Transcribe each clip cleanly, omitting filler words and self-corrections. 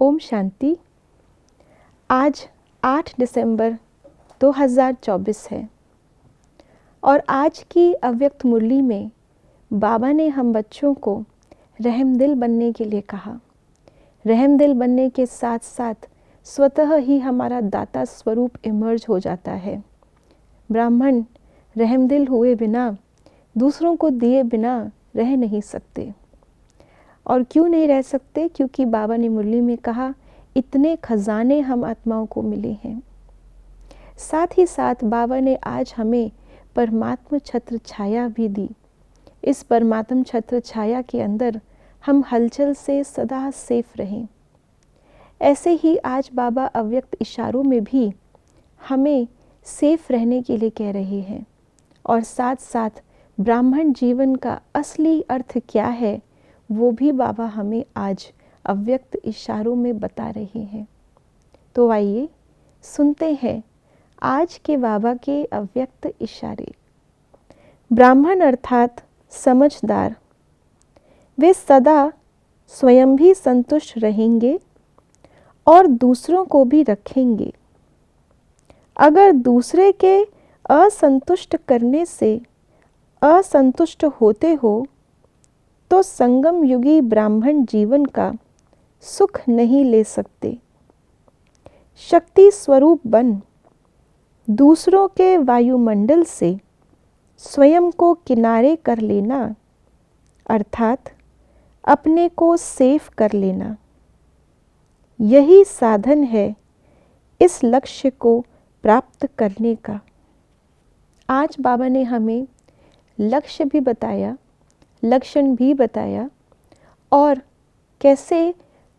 ओम शांति। आज 8 दिसंबर 2024 है और आज की अव्यक्त मुरली में बाबा ने हम बच्चों को रहमदिल बनने के लिए कहा। रहमदिल बनने के साथ साथ स्वतः ही हमारा दाता स्वरूप इमर्ज हो जाता है। ब्राह्मण रहमदिल हुए बिना, दूसरों को दिए बिना रह नहीं सकते। और क्यों नहीं रह सकते? क्योंकि बाबा ने मुरली में कहा, इतने खजाने हम आत्माओं को मिले हैं। साथ ही साथ बाबा ने आज हमें परमात्म छत्र छाया भी दी। इस परमात्म छत्र छाया के अंदर हम हलचल से सदा सेफ रहें। ऐसे ही आज बाबा अव्यक्त इशारों में भी हमें सेफ रहने के लिए कह रहे हैं और साथ साथ ब्राह्मण जीवन का असली अर्थ क्या है वो भी बाबा हमें आज अव्यक्त इशारों में बता रहे हैं। तो आइए सुनते हैं आज के बाबा के अव्यक्त इशारे। ब्राह्मण अर्थात समझदार, वे सदा स्वयं भी संतुष्ट रहेंगे और दूसरों को भी रखेंगे। अगर दूसरे के असंतुष्ट करने से असंतुष्ट होते हो तो संगम युगी ब्राह्मण जीवन का सुख नहीं ले सकते। शक्ति स्वरूप बन दूसरों के वायुमंडल से स्वयं को किनारे कर लेना अर्थात अपने को सेफ कर लेना, यही साधन है इस लक्ष्य को प्राप्त करने का। आज बाबा ने हमें लक्ष्य भी बताया, लक्षण भी बताया और कैसे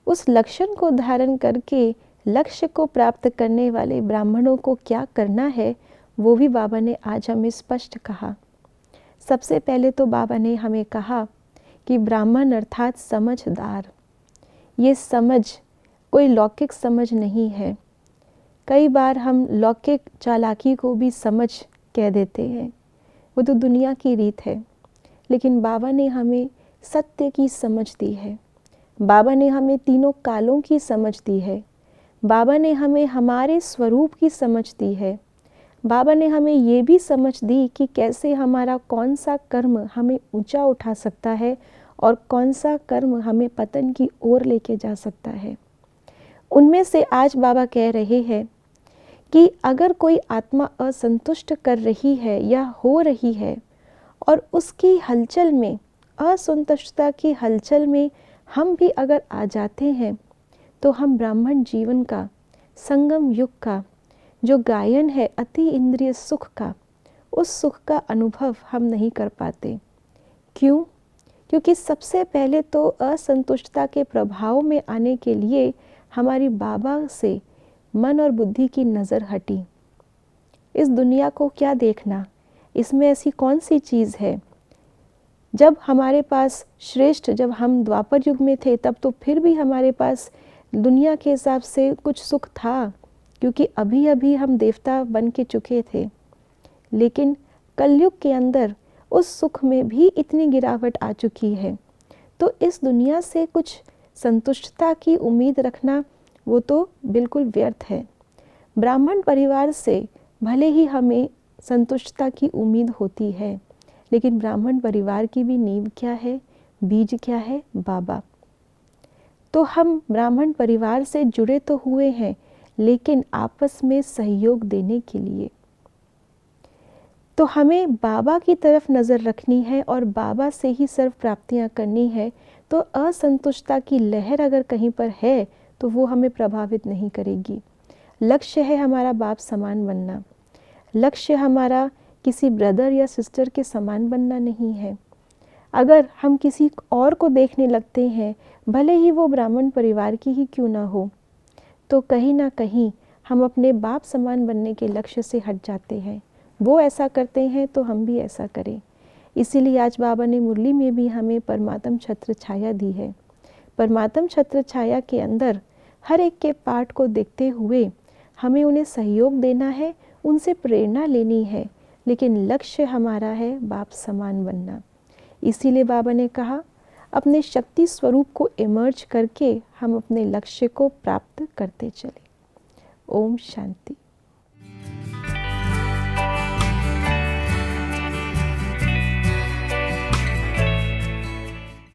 उस लक्षण को धारण करके लक्ष्य को प्राप्त करने वाले ब्राह्मणों को क्या करना है वो भी बाबा ने आज हमें स्पष्ट कहा। सबसे पहले तो बाबा ने हमें कहा कि ब्राह्मण अर्थात समझदार। ये समझ कोई लौकिक समझ नहीं है। कई बार हम लौकिक चालाकी को भी समझ कह देते हैं, वो तो दुनिया की रीत है। लेकिन बाबा ने हमें सत्य की समझ दी है। बाबा ने हमें तीनों कालों की समझ दी है। बाबा ने हमें हमारे स्वरूप की समझ दी है। बाबा ने हमें ये भी समझ दी कि कैसे हमारा कौन सा कर्म हमें ऊंचा उठा सकता है और कौन सा कर्म हमें पतन की ओर लेके जा सकता है। उनमें से आज बाबा कह रहे हैं कि अगर कोई आत्मा असंतुष्ट कर रही है या हो रही है और उसकी हलचल में, असंतुष्टता की हलचल में हम भी अगर आ जाते हैं तो हम ब्राह्मण जीवन का, संगम युग का जो गायन है अति इंद्रिय सुख का, उस सुख का अनुभव हम नहीं कर पाते। क्यों? क्योंकि सबसे पहले तो असंतुष्टता के प्रभाव में आने के लिए हमारी बाबा से मन और बुद्धि की नज़र हटी। इस दुनिया को क्या देखना, इसमें ऐसी कौन सी चीज़ है। जब हमारे पास श्रेष्ठ, जब हम द्वापर युग में थे तब तो फिर भी हमारे पास दुनिया के हिसाब से कुछ सुख था, क्योंकि अभी अभी हम देवता बन के चुके थे। लेकिन कलयुग के अंदर उस सुख में भी इतनी गिरावट आ चुकी है, तो इस दुनिया से कुछ संतुष्टता की उम्मीद रखना वो तो बिल्कुल व्यर्थ है। ब्राह्मण परिवार से भले ही हमें संतुष्टता की उम्मीद होती है, लेकिन ब्राह्मण परिवार की भी नींव क्या है, बीज क्या है? बाबा। तो हम ब्राह्मण परिवार से जुड़े तो हुए हैं, लेकिन आपस में सहयोग देने के लिए। तो हमें बाबा की तरफ नज़र रखनी है और बाबा से ही सर्व प्राप्तियां करनी है। तो असंतुष्टता की लहर अगर कहीं पर है तो वो हमें प्रभावित नहीं करेगी। लक्ष्य है हमारा बाप समान बनना। लक्ष्य हमारा किसी ब्रदर या सिस्टर के समान बनना नहीं है। अगर हम किसी और को देखने लगते हैं, भले ही वो ब्राह्मण परिवार की ही क्यों ना हो, तो कहीं ना कहीं हम अपने बाप समान बनने के लक्ष्य से हट जाते हैं। वो ऐसा करते हैं तो हम भी ऐसा करें। इसीलिए आज बाबा ने मुरली में भी हमें परमात्म छत्र छाया दी है। परमात्म छत्र छाया के अंदर हर एक के पाठ को देखते हुए हमें उन्हें सहयोग देना है, उनसे प्रेरणा लेनी है, लेकिन लक्ष्य हमारा है बाप समान बनना। इसीलिए बाबा ने कहा, अपने शक्ति स्वरूप को इमर्ज करके हम अपने लक्ष्य को प्राप्त करते चले। ओम शांति।